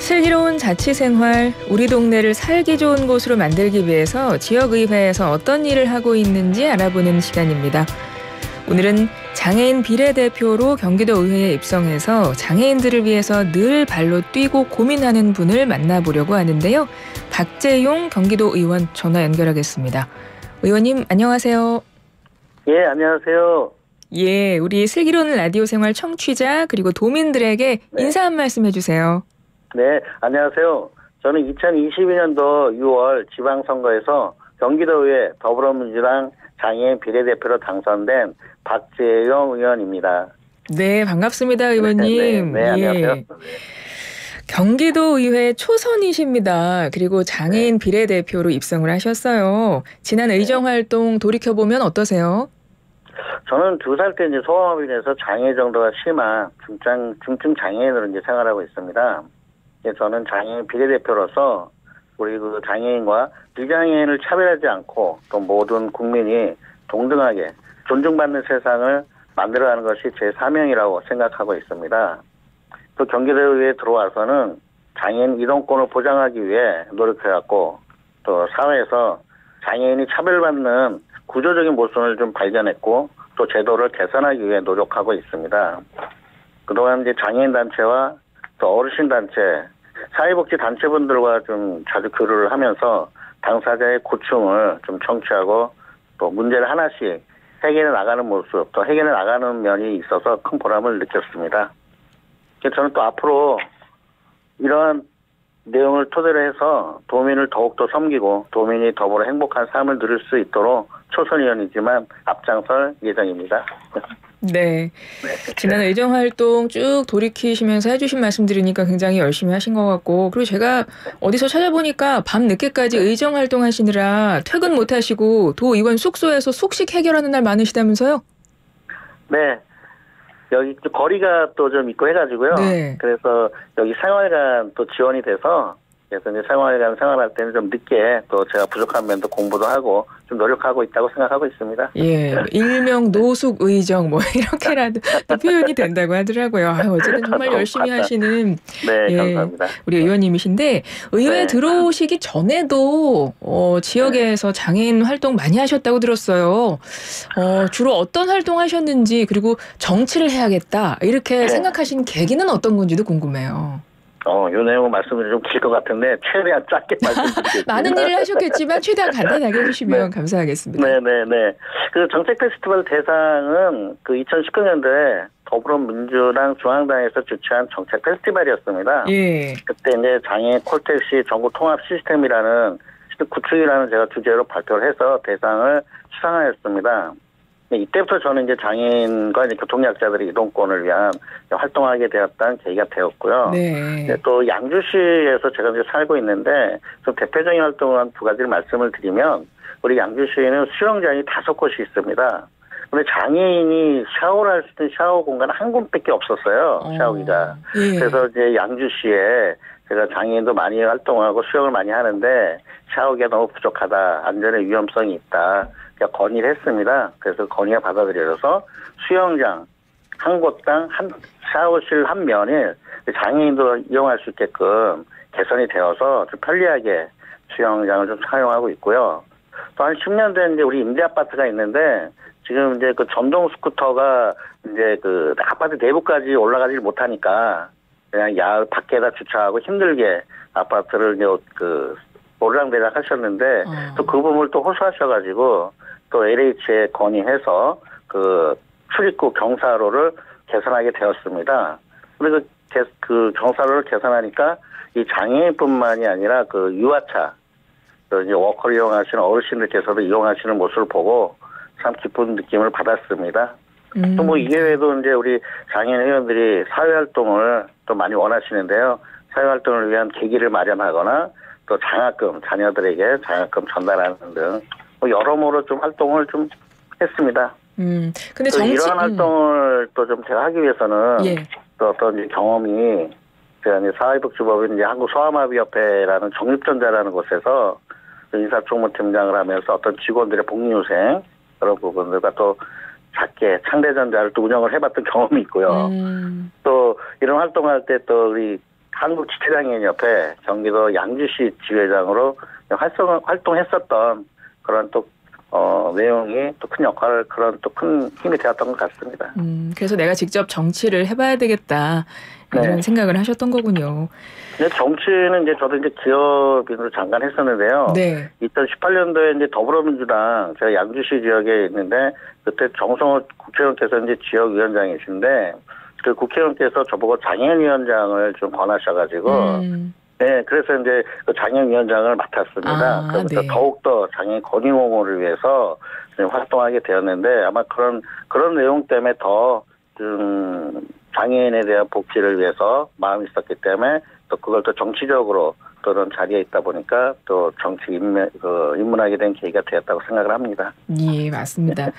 슬기로운 자치생활, 우리 동네를 살기 좋은 곳으로 만들기 위해서 지역의회에서 어떤 일을 하고 있는지 알아보는 시간입니다. 오늘은 장애인 비례대표로 경기도 의회에 입성해서 장애인들을 위해서 늘 발로 뛰고 고민하는 분을 만나보려고 하는데요. 박재용 경기도 의원 전화 연결하겠습니다. 의원님 안녕하세요. 예, 안녕하세요. 예, 우리 슬기로운 라디오 생활 청취자 그리고 도민들에게 인사 한 말씀 해주세요. 네, 안녕하세요. 저는 2022년도 6월 지방선거에서 경기도의회 더불어민주당 장애인 비례대표로 당선된 박재용 의원입니다. 네, 반갑습니다, 의원님. 네, 안녕하세요. 예. 경기도의회 초선이십니다. 그리고 장애인 비례대표로 입성을 하셨어요. 지난 의정활동 돌이켜보면 어떠세요? 저는 2살 때 이제 소아마비로 인해서 장애 정도가 심한 중증 장애인으로 이제 생활하고 있습니다. 저는 장애인 비례대표로서 우리 그 장애인과 비장애인을 차별하지 않고 또 모든 국민이 동등하게 존중받는 세상을 만들어가는 것이 제 사명이라고 생각하고 있습니다. 또 경기도의회에 들어와서는 장애인 이동권을 보장하기 위해 노력해왔고 또 사회에서 장애인이 차별받는 구조적인 모순을 좀 발견했고 또 제도를 개선하기 위해 노력하고 있습니다. 그동안 이제 장애인 단체와 또 어르신 단체, 사회복지 단체분들과 좀 자주 교류를 하면서 당사자의 고충을 좀 청취하고 또 문제를 하나씩 해결해 나가는 모습, 또 해결해 나가는 면이 있어서 큰 보람을 느꼈습니다. 저는 또 앞으로 이러한 내용을 토대로 해서 도민을 더욱더 섬기고 도민이 더불어 행복한 삶을 누릴 수 있도록 초선의원이지만 앞장설 예정입니다. 네. 지난 의정활동 쭉 돌이키시면서 해주신 말씀 들으니까 굉장히 열심히 하신 것 같고 그리고 제가 어디서 찾아보니까 밤 늦게까지 의정활동 하시느라 퇴근 못하시고 도의원 숙소에서 숙식 해결하는 날 많으시다면서요? 네. 여기 거리가 또 좀 있고 해가지고요. 네. 그래서 여기 생활관 또 지원이 돼서 그래서 이제 생활관 생활할 때는 좀 늦게 또 제가 부족한 면도 공부도 하고 좀 노력하고 있다고 생각하고 있습니다. 예, 일명 노숙 의정 뭐 이렇게라도 표현이 된다고 하더라고요. 어쨌든 정말 열심히 하시는 네, 감사합니다. 우리 의원님이신데 의회에 들어오시기 전에도 지역에서 장애인 활동 많이 하셨다고 들었어요. 주로 어떤 활동 하셨는지 그리고 정치를 해야겠다 이렇게 생각하신 계기는 어떤 건지도 궁금해요. 이 내용은 말씀이 좀 길 것 같은데 최대한 짧게 말씀드리겠습니다. 많은 일을 하셨겠지만 최대한 간단하게 해주시면 감사하겠습니다. 네네네. 그 정책 페스티벌 대상은 그 2019년도에 더불어민주당 중앙당에서 주최한 정책 페스티벌이었습니다. 예. 그때 이제 장애인 콜택시 전국 통합 시스템이라는 구축이라는 제가 주제로 발표를 해서 대상을 수상하였습니다. 이때부터 저는 이제 장애인과 이제 교통약자들의 이동권을 위한 활동하게 되었다는 계기가 되었고요. 네. 또 양주시에서 제가 이제 살고 있는데 좀 대표적인 활동을 한 2가지를 말씀을 드리면 우리 양주시에는 수영장이 5곳이 있습니다. 근데 장애인이 샤워를 할 수 있는 샤워 공간은 한 곳밖에 없었어요. 샤워기가. 예. 그래서 이제 양주시에 제가 장애인도 많이 활동하고 수영을 많이 하는데 샤워기가 너무 부족하다. 안전에 위험성이 있다. 건의를 했습니다. 그래서 건의가 받아들여져서 수영장 한 곳당 한 샤워실 한 면을 장애인도 이용할 수 있게끔 개선이 되어서 좀 편리하게 수영장을 좀 사용하고 있고요. 또 한 10년 된 이제 우리 임대 아파트가 있는데 지금 이제 그 전동 스쿠터가 이제 그 아파트 내부까지 올라가지 못하니까 그냥 야외 밖에다 주차하고 힘들게 아파트를 이제 그 오르락내리락 하셨는데 또 그 부분을 또 호소하셔가지고 또 LH에 건의해서 그 출입구 경사로를 개선하게 되었습니다. 그리고 그 경사로를 개선하니까 이 장애인뿐만이 아니라 그 유아차, 또 이제 워커를 이용하시는 어르신들께서도 이용하시는 모습을 보고 참 기쁜 느낌을 받았습니다. 또 뭐 이외에도 이제 우리 장애인 회원들이 사회활동을 또 많이 원하시는데요. 사회활동을 위한 계기를 마련하거나 또 장학금, 자녀들에게 장학금 전달하는 등 여러모로 좀 활동을 좀 했습니다. 근데 이런 활동을 또 좀 제가 하기 위해서는 또 어떤 이제 경험이 제가 이제 사회복지법인 이제 한국소아마비협회라는 정립전자라는 곳에서 인사총무팀장을 하면서 어떤 직원들의 복리후생 그런 부분들과 또 작게 창대전자를 또 운영을 해봤던 경험이 있고요. 또 이런 활동할 때 또 우리 한국지체장애인협회 경기도 양주시 지회장으로 활동했었던 그런 또 내용이 또 큰 역할을 그런 또 큰 힘이 되었던 것 같습니다. 그래서 내가 직접 정치를 해봐야 되겠다 이런 생각을 하셨던 거군요. 근데 정치는 이제 저도 이제 기업인으로 잠깐 했었는데요. 네. 2018년도에 이제 더불어민주당 제가 양주시 지역에 있는데 그때 정성호 국회의원께서 이제 지역위원장이신데 그 국회의원께서 저보고 장애인위원장을 좀 권하셔가지고. 네, 그래서 이제 그 장애인위원장을 맡았습니다. 그래서 더욱더 장애인 권익 옹호를 위해서 활동하게 되었는데 아마 그런 내용 때문에 더 좀 장애인에 대한 복지를 위해서 마음이 있었기 때문에 또 그걸 또 정치적으로 그런 자리에 있다 보니까 또 정치 입문하게 된 계기가 되었다고 생각을 합니다. 예, 맞습니다.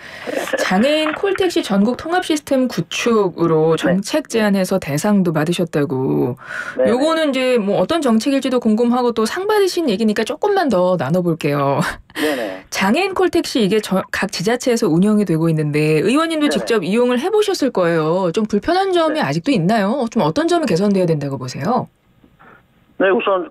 장애인 콜택시 전국 통합 시스템 구축으로 정책 제안해서 대상도 받으셨다고. 네. 요거는 이제 뭐 어떤 정책일지도 궁금하고 또 상 받으신 얘기니까 조금만 더 나눠볼게요. 네네. 장애인 콜택시 이게 각 지자체에서 운영이 되고 있는데 의원님도 직접 이용을 해보셨을 거예요. 좀 불편한 점이 아직도 있나요? 좀 어떤 점이 개선돼야 된다고 보세요? 네, 우선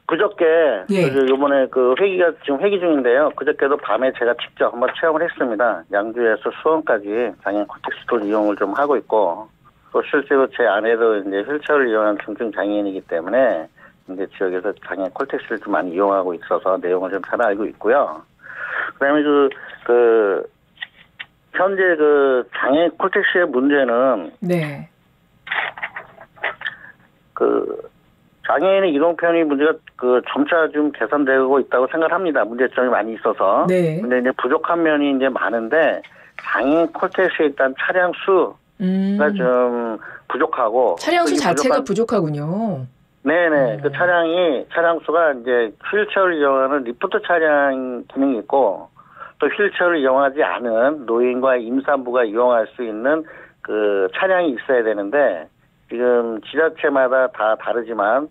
그저께 이번에 회기가 지금 회기 중인데요. 그저께도 밤에 제가 직접 한번 체험을 했습니다. 양주에서 수원까지 장애인 콜택시를 이용을 좀 하고 있고 또 실제로 제 아내도 이제 휠체어를 이용한 중증 장애인이기 때문에 이제 지역에서 장애인 콜택시를 좀 많이 이용하고 있어서 내용을 좀 잘 알고 있고요. 그다음에 현재 장애인 콜택시의 문제는 장애인의 이동 편의 문제가 점차 좀 개선되고 있다고 생각합니다. 문제점이 많이 있어서. 네. 근데 이제 부족한 면이 이제 많은데 장애인 콜택시에 일단 차량 수가 좀 부족하고. 차량 수 자체가 부족하군요. 네네. 그 차량 수가 이제 휠체어를 이용하는 리프트 차량 기능이 있고 또 휠체어를 이용하지 않은 노인과 임산부가 이용할 수 있는 차량이 있어야 되는데 지금 지자체마다 다 다르지만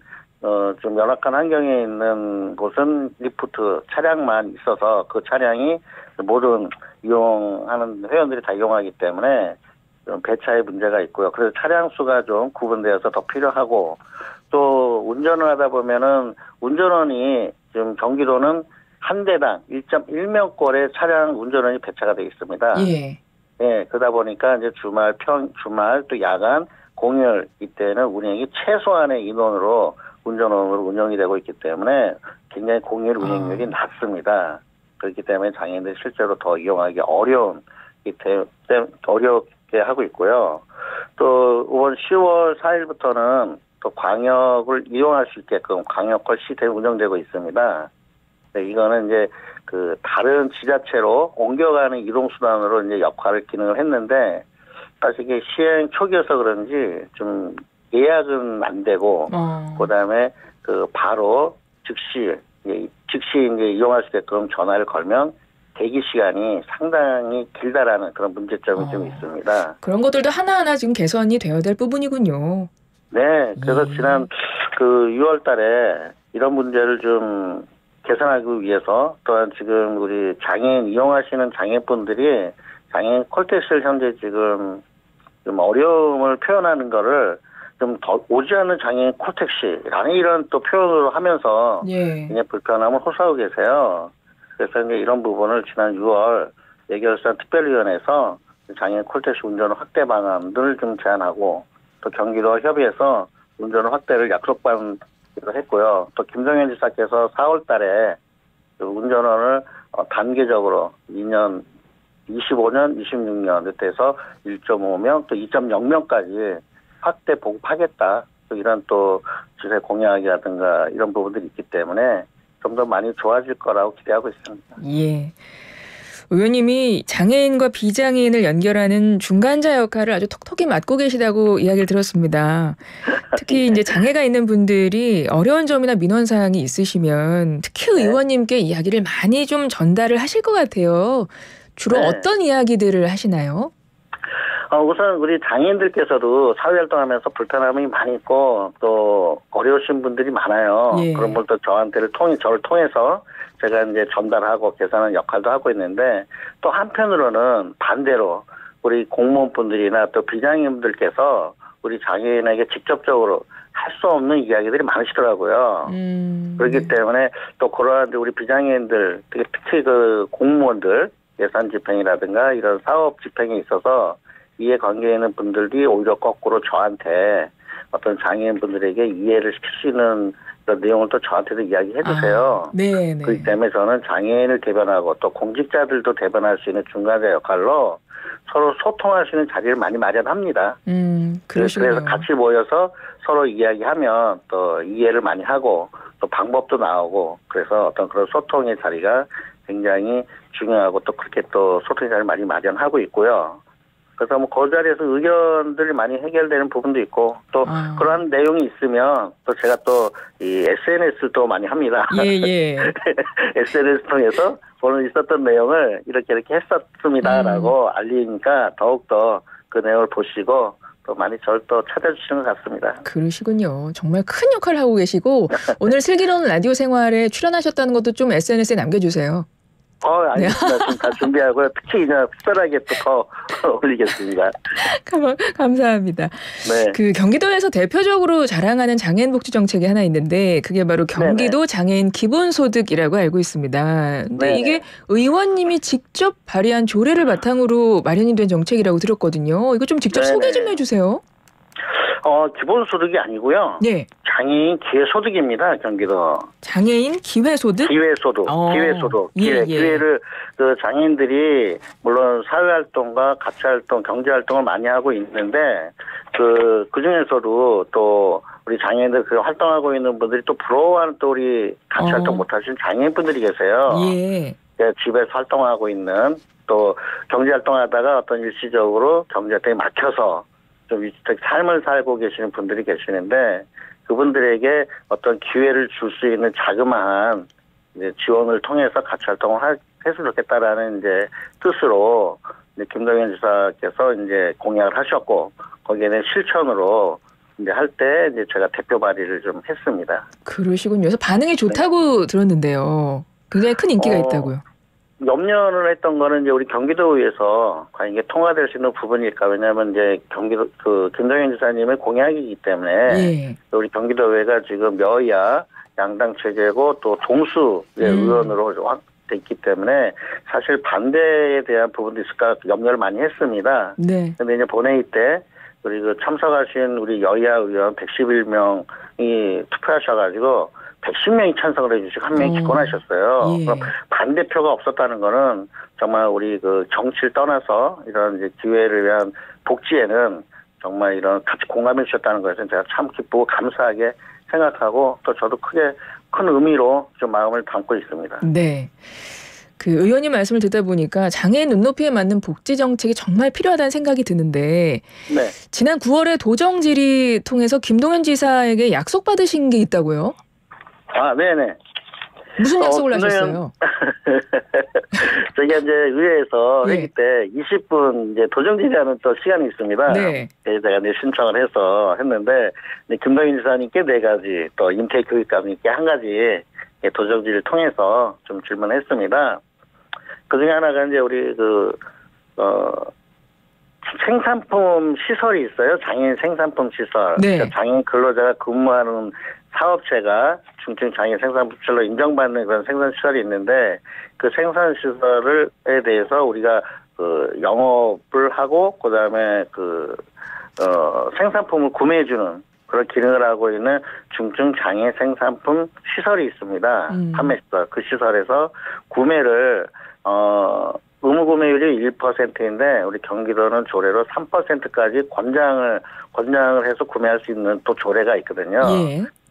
좀 열악한 환경에 있는 곳은 리프트 차량만 있어서 그 차량이 모든 이용하는 회원들이 다 이용하기 때문에 좀 배차에 문제가 있고요. 그래서 차량 수가 좀 구분되어서 더 필요하고 또 운전을 하다 보면은 운전원이 지금 경기도는 한 대당 1.1명꼴의 차량 운전원이 배차가 되어 있습니다. 예. 예, 그러다 보니까 이제 주말 또 야간 공휴일 이때는 운행이 최소한의 인원으로 운전원으로 운영이 되고 있기 때문에 굉장히 공휴일 운행률이 낮습니다. 그렇기 때문에 장애인들이 실제로 더 이용하기 어렵게 하고 있고요. 또 이번 10월 4일부터는 또 광역을 이용할 수 있게끔 광역콜 시스템이 운영되고 있습니다. 네, 이거는 이제 다른 지자체로 옮겨가는 이동수단으로 이제 기능을 했는데 사실 이게 시행 초기여서 그런지 좀 예약은 안 되고, 그다음에 바로 즉시 이제 이용할 수 있게끔 전화를 걸면 대기 시간이 상당히 길다라는 그런 문제점이 좀 있습니다. 그런 것들도 하나하나 지금 개선이 되어야 될 부분이군요. 네, 그래서 지난 6월 달에 이런 문제를 좀 개선하기 위해서 또한 지금 우리 장애인 이용하시는 장애인분들이 장애인 콜택시를 현재 지금 좀 어려움을 표현하는 거를 좀 더 오지 않는 장애인 콜택시라는 이런 또 표현으로 하면서 굉장히 불편함을 호소하고 계세요. 그래서 이제 이런 부분을 지난 6월 예결산 특별위원회에서 장애인 콜택시 운전 확대 방안들을 좀 제안하고 또 경기도 협의해서 운전 확대를 약속받기도 했고요. 또 김성현 지사께서 4월 달에 운전원을 단계적으로 2년, 25년, 26년 그때서 1.5명 또 2.0명까지 확대 보급하겠다. 또 이런 또 주세 공약이라든가 이런 부분들이 있기 때문에 좀 더 많이 좋아질 거라고 기대하고 있습니다. 예. 의원님이 장애인과 비장애인을 연결하는 중간자 역할을 아주 톡톡히 맡고 계시다고 이야기를 들었습니다. 특히 이제 장애가 있는 분들이 어려운 점이나 민원사항이 있으시면 특히 의원님께 이야기를 많이 좀 전달을 하실 것 같아요. 주로 어떤 이야기들을 하시나요? 우선 우리 장애인들께서도 사회활동하면서 불편함이 많이 있고 또 어려우신 분들이 많아요. 그런 분들 저를 통해서 제가 이제 전달하고 개선하는 역할도 하고 있는데 또 한편으로는 반대로 우리 공무원분들이나 또 비장애인분들께서 우리 장애인에게 직접적으로 할 수 없는 이야기들이 많으시더라고요. 그렇기 때문에 또 그러한 우리 비장애인들, 특히 그 공무원들 예산 집행이라든가 이런 사업 집행에 있어서 이해관계에 있는 분들이 오히려 거꾸로 저한테 어떤 장애인분들에게 이해를 시킬 수 있는 그런 내용을 또 저한테도 이야기해 주세요. 네네. 그렇기 때문에 저는 장애인을 대변하고 또 공직자들도 대변할 수 있는 중간자 역할로 서로 소통할 수 있는 자리를 많이 마련합니다. 그래서 같이 모여서 서로 이야기하면 또 이해를 많이 하고 또 방법도 나오고 그래서 어떤 그런 소통의 자리가 굉장히 중요하고 또 그렇게 또 소통의 자리를 많이 마련하고 있고요. 그래서 뭐 그 자리에서 의견들이 많이 해결되는 부분도 있고 또 그러한 내용이 있으면 또 제가 또 이 SNS를 또 많이 합니다. 예. SNS 통해서 오늘 있었던 내용을 이렇게 했었습니다라고 알리니까 더욱더 그 내용을 보시고 또 많이 저를 또 찾아주시는 것 같습니다. 그러시군요. 정말 큰 역할을 하고 계시고 오늘 슬기로운 라디오 생활에 출연하셨다는 것도 좀 SNS에 남겨주세요. 알겠습니다. 지금 다 준비하고요. 특히 그냥 특별하게 또 더 올리겠습니다. 감사합니다. 네. 그 경기도에서 대표적으로 자랑하는 장애인 복지 정책이 하나 있는데 그게 바로 경기도 장애인 기본소득이라고 알고 있습니다. 근데 이게 의원님이 직접 발의한 조례를 바탕으로 마련이 된 정책이라고 들었거든요. 이거 좀 직접 소개 좀 해주세요. 기본소득이 아니고요. 네. 장애인 기회소득입니다. 경기도. 장애인 기회소득? 기회소득. 기회를 그 장애인들이 물론 사회활동과 가치활동, 경제활동을 많이 하고 있는데 그 중에서도 또 우리 장애인들 그 활동하고 있는 분들이 또 부러워하는 또 우리 가치활동 못하시는 장애인분들이 계세요. 예. 집에서 활동하고 있는 또 경제활동하다가 어떤 일시적으로 경제활동이 막혀서 좀 삶을 살고 계시는 분들이 계시는데 그분들에게 어떤 기회를 줄 수 있는 자그마한 이제 지원을 통해서 같이 활동을 했으면 좋겠다라는 이제 뜻으로 이제 김동연 지사께서 이제 공약을 하셨고 거기에는 실천으로 이제 할 때 이제 제가 대표 발의를 좀 했습니다. 그러시군요. 그래서 반응이 좋다고 들었는데요. 굉장히 큰 인기가 있다고요. 염려를 했던 거는 이제 우리 경기도에서 과연 이게 통과될 수 있는 부분일까? 왜냐하면 이제 경기도 그 김동연 지사님의 공약이기 때문에 우리 경기도의회가 지금 여야 양당 체제고 또 동수의 의원으로 돼 있기 때문에 사실 반대에 대한 부분도 있을까 염려를 많이 했습니다. 네. 근데 이제 본회의 때 우리 그 참석하신 우리 여야 의원 111명이 투표하셔가지고 110명이 찬성을 해주시고 한 명이 기권하셨어요. 그럼 반대표가 없었다는 거는 정말 우리 그 정치를 떠나서 이런 이제 기회를 위한 복지에는 정말 이런 같이 공감해 주셨다는 것은 제가 참 기쁘고 감사하게 생각하고 또 저도 큰 의미로 좀 마음을 담고 있습니다. 네. 그 의원님 말씀을 듣다 보니까 장애인 눈높이에 맞는 복지 정책이 정말 필요하다는 생각이 드는데 지난 9월에 도정 질의 통해서 김동연 지사에게 약속받으신 게 있다고요? 네네. 무슨 약속을 하셨어요? 저희가 이제 의회에서 회의 때 20분 이제 도정 질의하는 또 시간이 있습니다. 네. 제가 이제 신청을 해서 했는데 김동연 지사님께 4가지 또 임태 교육감님께 1가지 도정 질의를 통해서 좀 질문했습니다. 그 중에 하나가 이제 우리 생산품 시설이 있어요. 장애인 생산품 시설. 그러니까 장애인 근로자가 근무하는 사업체가 중증 장애인 생산시설로 인정받는 그런 생산시설이 있는데 그 생산시설에 대해서 우리가 영업을 하고 그다음에 생산품을 구매해주는 그런 기능을 하고 있는 중증 장애 생산품 시설이 있습니다. 판매시설. 그 시설에서 구매를 의무 구매율이 1%인데 우리 경기도는 조례로 3%까지 권장을 해서 구매할 수 있는 또 조례가 있거든요.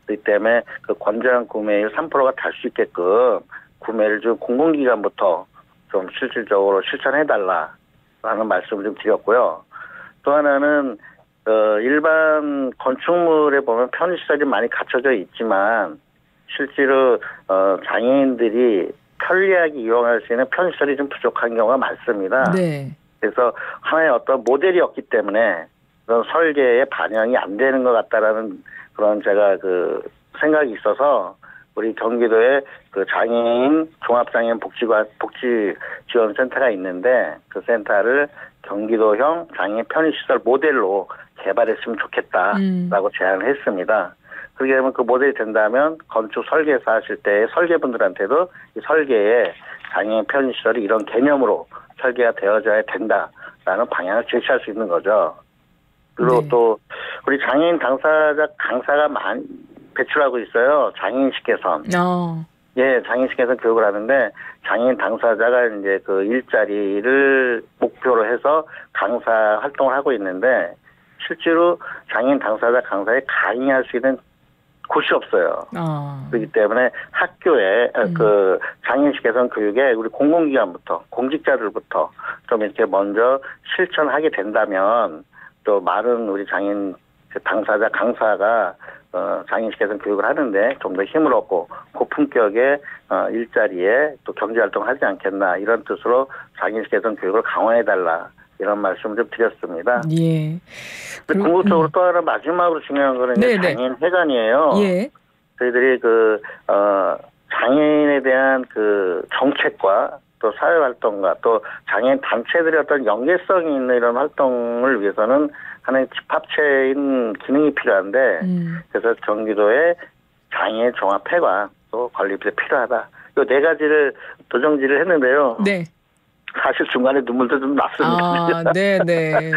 그렇기 때문에 그 권장 구매율 3%가 달 수 있게끔 구매를 좀 공공기관부터 좀 실질적으로 실천해달라라는 말씀을 좀 드렸고요. 또 하나는 일반 건축물에 보면 편의시설이 많이 갖춰져 있지만 실제로 장애인들이 편리하게 이용할 수 있는 편의시설이 좀 부족한 경우가 많습니다. 그래서 하나의 어떤 모델이 없기 때문에 그런 설계에 반영이 안 되는 것 같다라는 그런 제가 생각이 있어서 우리 경기도에 그 장애인 종합장애인 복지지원센터가 있는데 그 센터를 경기도형 장애인 편의시설 모델로 개발했으면 좋겠다라고 제안을 했습니다. 그렇게 되면 그 모델이 된다면 건축 설계사 하실 때 설계분들한테도 이 설계에 장애인 편의시설이 이런 개념으로 설계가 되어져야 된다라는 방향을 제시할 수 있는 거죠. 그리고 네. 또 우리 장애인 강사가 많이 배출하고 있어요. 장애인식 개선. 예, 장애인식 개선 교육을 하는데 장애인 당사자가 이제 그 일자리를 목표로 해서 강사 활동을 하고 있는데 실제로 장애인 당사자 강사에 강의할 수 있는 곳이 없어요. 그렇기 때문에 학교에 그 장애인식 개선 교육에 우리 공공기관부터 공직자들부터 좀 이렇게 먼저 실천하게 된다면 또 많은 우리 장애인 당사자 강사가 장애인식 개선 교육을 하는데 좀 더 힘을 얻고 고품격의 일자리에 또 경제활동을 하지 않겠나 이런 뜻으로 장애인식 개선 교육을 강화해달라 이런 말씀을 좀 드렸습니다. 예. 궁극적으로 또 하나 마지막으로 중요한 거는 장애인 회관이에요. 예. 저희들이 장애인에 대한 그 정책과 또 사회활동과 또 장애인 단체들의 어떤 연계성이 있는 이런 활동을 위해서는 하나의 집합체인 기능이 필요한데 그래서 경기도에 장애인 종합회관 또 건립이 필요하다. 이 네 가지를 도정지를 했는데요. 네. 사실 중간에 눈물도 좀 났습니다. 네네.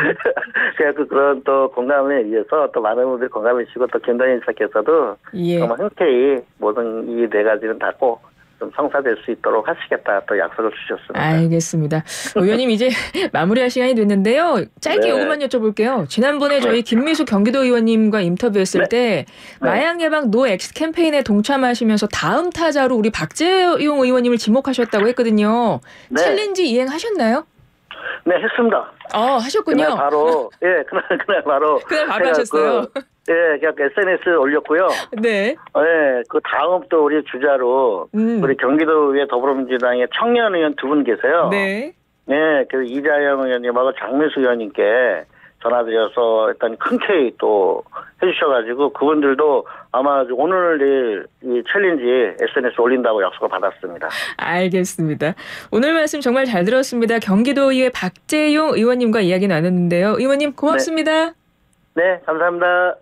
그래서 그런 또 공감에 의해서 또 많은 분들이 공감해 주시고 또 김동현 지사께서도 정말 흔쾌히 모든 이 네 가지는 다 꼭 좀 성사될 수 있도록 하시겠다 또 약속을 주셨습니다. 알겠습니다. 의원님 이제 마무리할 시간이 됐는데요. 짧게 요것만 여쭤볼게요. 지난번에 저희 김미숙 경기도 의원님과 인터뷰했을 때 마약 예방 노 엑스 캠페인에 동참하시면서 다음 타자로 우리 박재용 의원님을 지목하셨다고 했거든요. 챌린지 이행하셨나요? 네, 했습니다. 하셨군요. 그날 바로 그날 바로 하셨어요. 그냥 SNS에 올렸고요. 네. 그 다음 또 우리 주자로 우리 경기도의 더불어민주당의 청년 의원 두 분 계세요. 네. 네, 그 이자영 의원님하고 장미수 의원님께 전화드려서 일단 흔쾌히 또 해주셔가지고 그분들도 아마 오늘 내일 이 챌린지 SNS 올린다고 약속을 받았습니다. 알겠습니다. 오늘 말씀 정말 잘 들었습니다. 경기도의회 박재용 의원님과 이야기 나눴는데요. 의원님 고맙습니다. 네, 감사합니다.